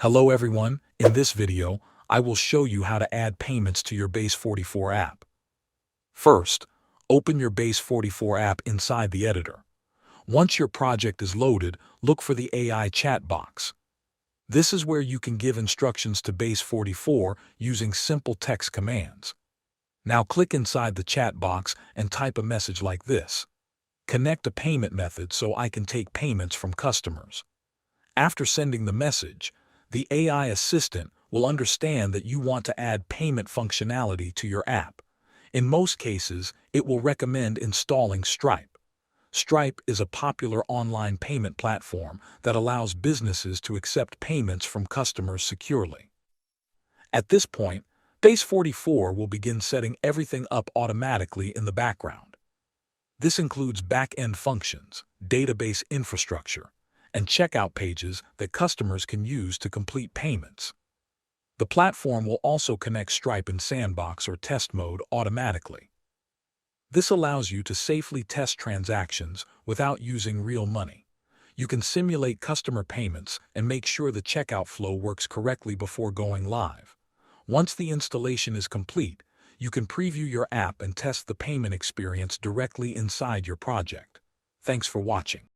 Hello everyone, in this video, I will show you how to add payments to your Base44 app. First, open your Base44 app inside the editor. Once your project is loaded, look for the AI chat box. This is where you can give instructions to Base44 using simple text commands. Now click inside the chat box and type a message like this. Connect a payment method so I can take payments from customers. After sending the message, the AI assistant will understand that you want to add payment functionality to your app. In most cases, it will recommend installing Stripe. Stripe is a popular online payment platform that allows businesses to accept payments from customers securely. At this point, Base44 will begin setting everything up automatically in the background. This includes back-end functions, database infrastructure, and checkout pages that customers can use to complete payments. The platform will also connect Stripe in sandbox or test mode automatically. This allows you to safely test transactions without using real money. You can simulate customer payments and make sure the checkout flow works correctly before going live. Once the installation is complete, you can preview your app and test the payment experience directly inside your project. Thanks for watching.